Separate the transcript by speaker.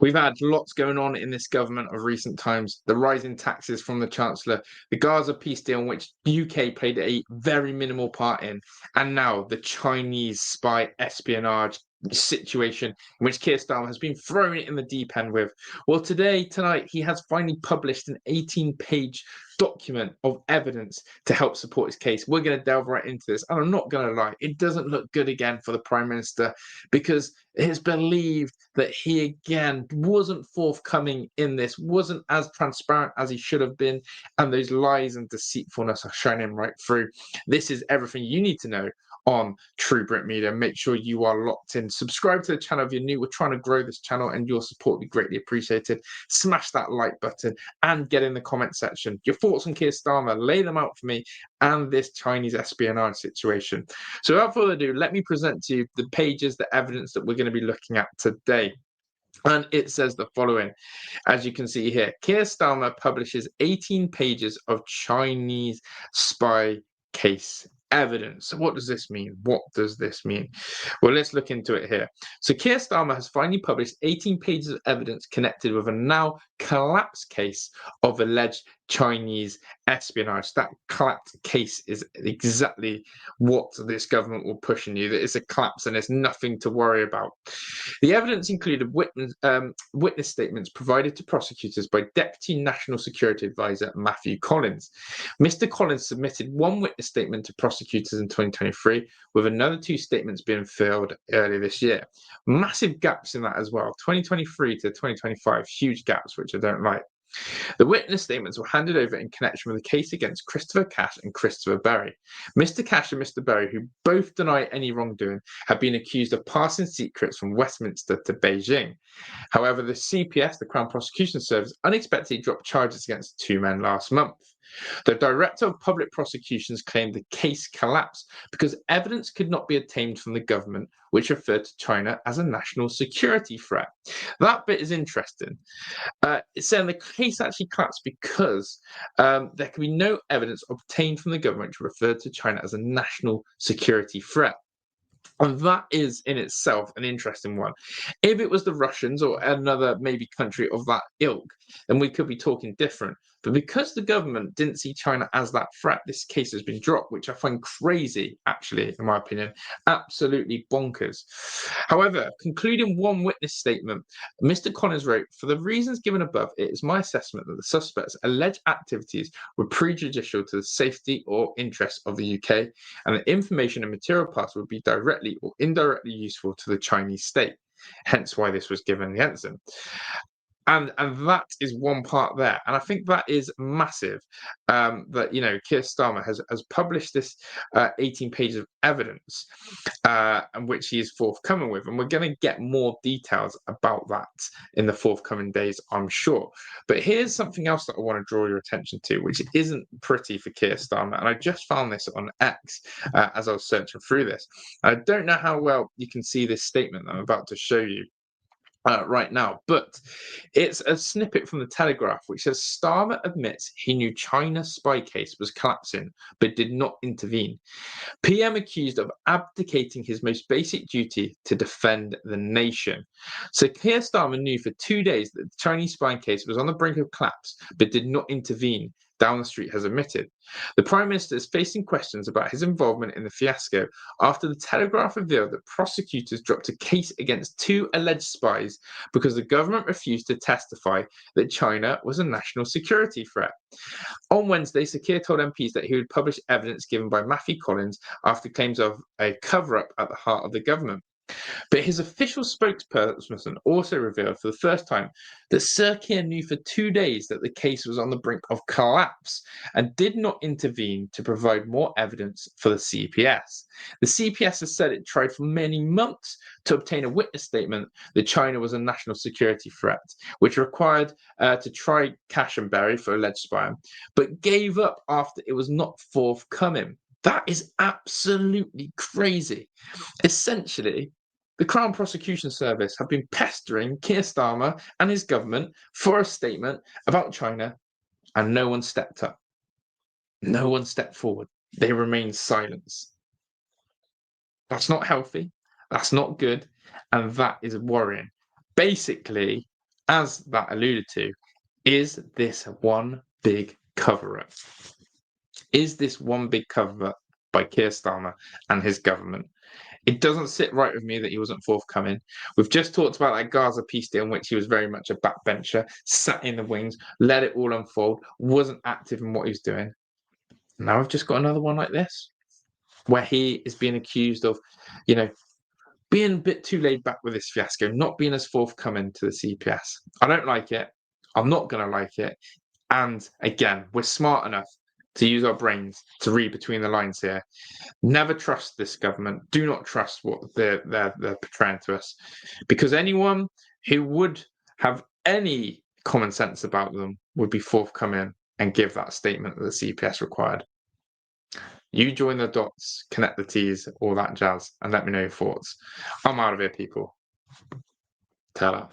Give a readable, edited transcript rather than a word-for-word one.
Speaker 1: We've had lots going on in this government of recent times. The rising taxes from the Chancellor, the Gaza peace deal in which UK played a very minimal part in, and now the Chinese spy espionage situation in which Kier Starmer has been thrown in the deep end with. Well, tonight, he has finally published an 18-page document of evidence to help support his case. We're going to delve right into this. And I'm not going to lie, it doesn't look good again for the Prime Minister because it's believed that he again wasn't forthcoming in this, wasn't as transparent as he should have been, and those lies and deceitfulness are shining right through. This is everything you need to know on True Brit Media. Make sure you are locked in. Subscribe to the channel if you're new. We're trying to grow this channel and your support would be greatly appreciated. Smash that like button and get in the comment section your thoughts on Kier Starmer. Lay them out for me and this Chinese espionage situation. So without further ado, let me present to you the pages, the evidence that we're going to be looking at today. And it says the following, as you can see here, Kier Starmer publishes 18 pages of Chinese spy case evidence. So what does this mean? What does this mean? Well, let's look into it here. So Kier Starmer has finally published 18 pages of evidence connected with a now collapsed case of alleged Chinese espionage. That collapsed case is exactly what this government will push on you. That it's a collapse and there's nothing to worry about. The evidence included witness statements provided to prosecutors by Deputy National Security Advisor Matthew Collins. Mr. Collins submitted one witness statement to prosecutors in 2023, with another two statements being filed earlier this year. Massive gaps in that as well. 2023 to 2025, huge gaps, which I don't like. The witness statements were handed over in connection with the case against Christopher Cash and Christopher Berry. Mr. Cash and Mr. Berry, who both deny any wrongdoing, have been accused of passing secrets from Westminster to Beijing. However, the CPS, the Crown Prosecution Service, unexpectedly dropped charges against the two men last month. The Director of Public Prosecutions claimed the case collapsed because evidence could not be obtained from the government, which referred to China as a national security threat. That bit is interesting. It's saying the case actually collapsed because there can be no evidence obtained from the government which referred to China as a national security threat. And that is in itself an interesting one. If it was the Russians or another maybe country of that ilk, then we could be talking different. But because the government didn't see China as that threat, this case has been dropped, which I find crazy, actually, in my opinion. Absolutely bonkers. However, concluding one witness statement, Mr. Collins wrote, "For the reasons given above, it is my assessment that the suspect's alleged activities were prejudicial to the safety or interests of the UK, and that information and material parts would be directly or indirectly useful to the Chinese state. Hence why this was given the answer." And that is one part there, and I think that is massive. That Kier Starmer has published this 18 pages of evidence, and which he is forthcoming with, and we're going to get more details about that in the forthcoming days, I'm sure. But here's something else that I want to draw your attention to, which isn't pretty for Kier Starmer, and I just found this on X as I was searching through this. I don't know how well you can see this statement that I'm about to show you right now, but it's a snippet from the Telegraph which says Starmer admits he knew China's spy case was collapsing but did not intervene. PM accused of abdicating his most basic duty to defend the nation. So Kier Starmer knew for 2 days that the Chinese spy case was on the brink of collapse but did not intervene, Down the Street has admitted. The Prime Minister is facing questions about his involvement in the fiasco after the Telegraph revealed that prosecutors dropped a case against two alleged spies because the government refused to testify that China was a national security threat. On Wednesday, Sir Kier told MPs that he would publish evidence given by Matthew Collins after claims of a cover-up at the heart of the government. But his official spokesperson also revealed for the first time that Sir Kier knew for 2 days that the case was on the brink of collapse and did not intervene to provide more evidence for the CPS. The CPS has said it tried for many months to obtain a witness statement that China was a national security threat, which required to try Cash and Berry for alleged spying, but gave up after it was not forthcoming. That is absolutely crazy. Essentially, the Crown Prosecution Service have been pestering Kier Starmer and his government for a statement about China, and no one stepped up. No one stepped forward. They remained silent. That's not healthy. That's not good. And that is worrying. Basically, as that alluded to, is this one big cover-up? Is this one big cover-up by Kier Starmer and his government? It doesn't sit right with me that he wasn't forthcoming. We've just talked about that Gaza peace deal in which he was very much a backbencher, sat in the wings, let it all unfold, wasn't active in what he was doing. Now we've just got another one like this, where he is being accused of, being a bit too laid back with this fiasco, not being as forthcoming to the CPS. I don't like it. I'm not going to like it. And again, we're smart enough to use our brains to read between the lines here. Never trust this government. Do not trust what they're portraying to us, because anyone who would have any common sense about them would be forthcoming and give that statement that the CPS required. You join the dots, connect the T's, all that jazz, and let me know your thoughts. I'm out of here, people. Ta-ra.